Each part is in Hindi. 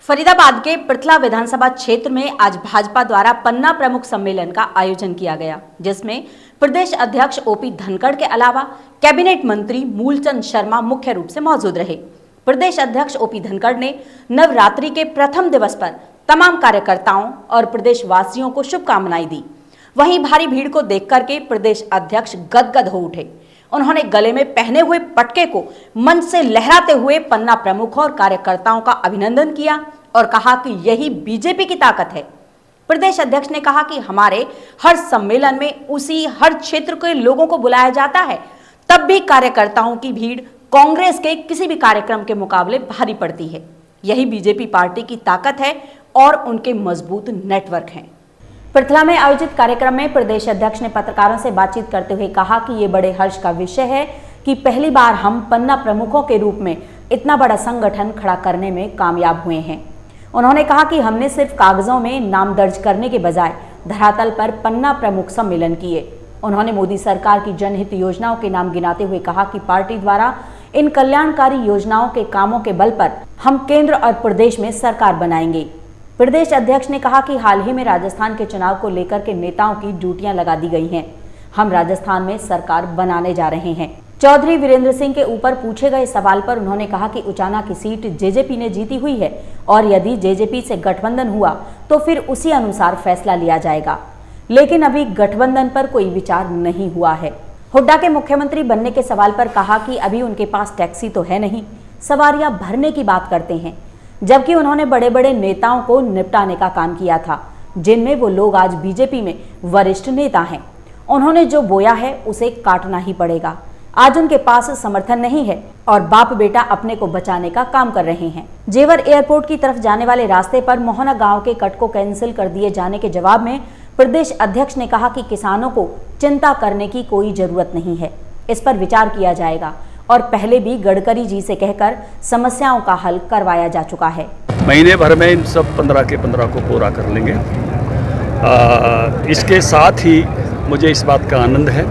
फरीदाबाद के पृथला विधानसभा क्षेत्र में आज भाजपा द्वारा पन्ना प्रमुख सम्मेलन का आयोजन किया गया, जिसमें प्रदेश अध्यक्ष ओपी धनखड़ के अलावा कैबिनेट मंत्री मूलचंद शर्मा मुख्य रूप से मौजूद रहे। प्रदेश अध्यक्ष ओपी धनखड़ ने नवरात्रि के प्रथम दिवस पर तमाम कार्यकर्ताओं और प्रदेश वासियों को शुभकामनाएं दी। वहीं भारी भीड़ को देख करके प्रदेश अध्यक्ष गदगद हो उठे। उन्होंने गले में पहने हुए पटके को मंच से लहराते हुए पन्ना प्रमुखों और कार्यकर्ताओं का अभिनंदन किया और कहा कि यही बीजेपी की ताकत है। प्रदेश अध्यक्ष ने कहा कि हमारे हर सम्मेलन में उसी हर क्षेत्र के लोगों को बुलाया जाता है, तब भी कार्यकर्ताओं की भीड़ कांग्रेस के किसी भी कार्यक्रम के मुकाबले भारी पड़ती है। यही बीजेपी पार्टी की ताकत है और उनके मजबूत नेटवर्क हैं। पृथला में आयोजित कार्यक्रम में प्रदेश अध्यक्ष ने पत्रकारों से बातचीत करते हुए कहा कि ये बड़े हर्ष का विषय है कि पहली बार हम पन्ना प्रमुखों के रूप में इतना बड़ा संगठन खड़ा करने में कामयाब हुए हैं। उन्होंने कहा कि हमने सिर्फ कागजों में नाम दर्ज करने के बजाय धरातल पर पन्ना प्रमुख सम्मेलन किए। उन्होंने मोदी सरकार की जनहित योजनाओं के नाम गिनाते हुए कहा कि पार्टी द्वारा इन कल्याणकारी योजनाओं के कामों के बल पर हम केंद्र और प्रदेश में सरकार बनाएंगे। प्रदेश अध्यक्ष ने कहा कि हाल ही में राजस्थान के चुनाव को लेकर के नेताओं की ड्यूटियां लगा दी गई हैं। हम राजस्थान में सरकार बनाने जा रहे हैं। चौधरी वीरेंद्र सिंह के ऊपर पूछे गए सवाल पर उन्होंने कहा कि उचाना की सीट जेजेपी ने जीती हुई है और यदि जेजेपी से गठबंधन हुआ तो फिर उसी अनुसार फैसला लिया जाएगा, लेकिन अभी गठबंधन पर कोई विचार नहीं हुआ है। हुड्डा के मुख्यमंत्री बनने के सवाल पर कहा कि अभी उनके पास टैक्सी तो है नहीं, सवारियां भरने की बात करते हैं, जबकि उन्होंने बड़े बड़े नेताओं को निपटाने का काम किया था, जिनमें वो लोग आज बीजेपी में वरिष्ठ नेता हैं। उन्होंने जो बोया है उसे काटना ही पड़ेगा। आज उनके पास समर्थन नहीं है और बाप बेटा अपने को बचाने का काम कर रहे हैं। जेवर एयरपोर्ट की तरफ जाने वाले रास्ते पर मोहना गांव के कट को कैंसिल कर दिए जाने के जवाब में प्रदेश अध्यक्ष ने कहा कि किसानों को चिंता करने की कोई जरूरत नहीं है, इस पर विचार किया जाएगा और पहले भी गडकरी जी से कहकर समस्याओं का हल करवाया जा चुका है। महीने भर में इन सब 15 के 15 को पूरा कर लेंगे। इसके साथ ही मुझे इस बात का आनंद है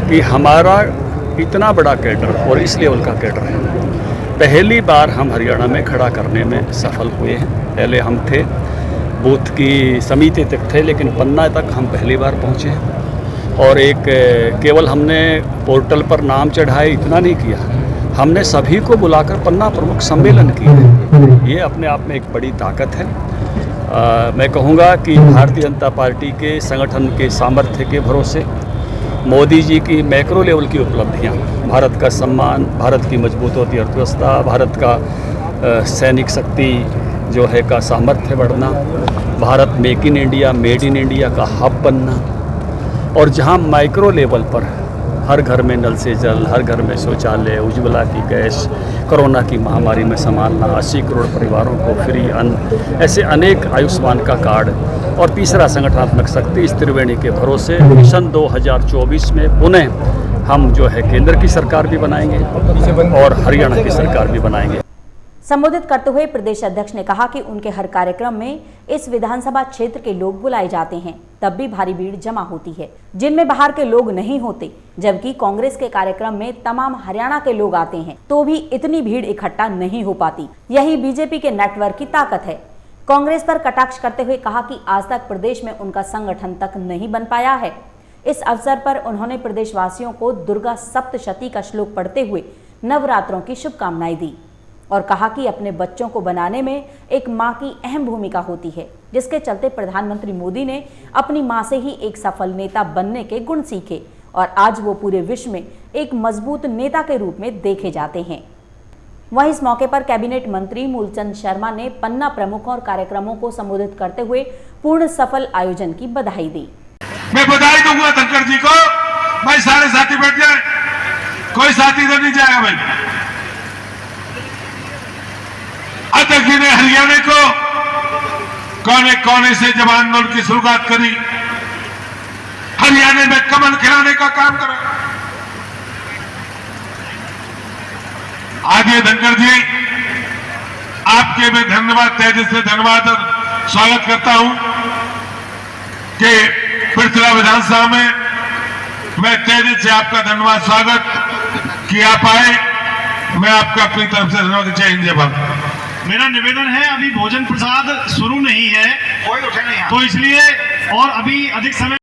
कि हमारा इतना बड़ा कैडर और इस लेवल का कैडर है, पहली बार हम हरियाणा में खड़ा करने में सफल हुए हैं। पहले हम थे बूथ की समिति तक थे, लेकिन पन्ना तक हम पहली बार पहुँचे हैं। और एक केवल हमने पोर्टल पर नाम चढ़ाए इतना नहीं किया, हमने सभी को बुलाकर पन्ना प्रमुख सम्मेलन किया। ये अपने आप में एक बड़ी ताकत है। मैं कहूँगा कि भारतीय जनता पार्टी के संगठन के सामर्थ्य के भरोसे मोदी जी की मैक्रो लेवल की उपलब्धियाँ, भारत का सम्मान, भारत की मजबूत होती अर्थव्यवस्था, भारत का सैनिक शक्ति जो है का सामर्थ्य बढ़ना, Bharat make in India, made in India का हब बनना, और जहां माइक्रो लेवल पर हर घर में नल से जल, हर घर में शौचालय, उज्ज्वला की गैस, कोरोना की महामारी में संभालना, 80 करोड़ परिवारों को फ्री अन्न, ऐसे अनेक आयुष्मान का कार्ड, और तीसरा संगठनात्मक शक्ति इस त्रिवेणी के भरोसे मिशन 2024 में पुनः हम जो है केंद्र की सरकार भी बनाएंगे और हरियाणा की सरकार भी बनाएंगे। संबोधित करते हुए प्रदेश अध्यक्ष ने कहा कि उनके हर कार्यक्रम में इस विधानसभा क्षेत्र के लोग बुलाए जाते हैं, तब भी भारी भीड़ जमा होती है, जिनमें बाहर के लोग नहीं होते, जबकि कांग्रेस के कार्यक्रम में तमाम हरियाणा के लोग आते हैं तो भी इतनी भीड़ इकट्ठा नहीं हो पाती। यही बीजेपी के नेटवर्क की ताकत है। कांग्रेस पर कटाक्ष करते हुए कहा कि आज तक प्रदेश में उनका संगठन तक नहीं बन पाया है। इस अवसर पर उन्होंने प्रदेशवासियों को दुर्गा सप्तशती का श्लोक पढ़ते हुए नवरात्रों की शुभकामनाएं दी और कहा कि अपने बच्चों को बनाने में एक मां की अहम भूमिका होती है, जिसके चलते प्रधानमंत्री मोदी ने अपनी मां से ही एक सफल नेता बनने के गुण सीखे और आज वो पूरे विश्व में एक मजबूत नेता के रूप में देखे जाते हैं। वहीं इस मौके पर कैबिनेट मंत्री मूलचंद शर्मा ने पन्ना प्रमुखों और कार्यक्रमों को संबोधित करते हुए पूर्ण सफल आयोजन की बधाई दी। मैं बधाई दूंगा धनखड़ जी को। भाई सारे साथी बैठ जाए, कोई साथी इधर नहीं जाएगा। भाई अध्यक्ष जी ने हरियाणा को कोने कोने से जब आंदोलन की शुरुआत करी, हरियाणा में कमल खिलाने का काम करा। आदित्य धनखड़ जी, आपके मैं धन्यवाद, तेजी से धन्यवाद और स्वागत करता हूं कि पृथला विधानसभा में मैं तेजी से आपका धन्यवाद स्वागत कि आप आए। मैं आपका अपनी तरफ से धन्यवाद। जय हिंद, जय भारत। मेरा निवेदन है, अभी भोजन प्रसाद शुरू नहीं है, कोई उठे नहीं यहाँ। तो इसलिए और अभी अधिक समय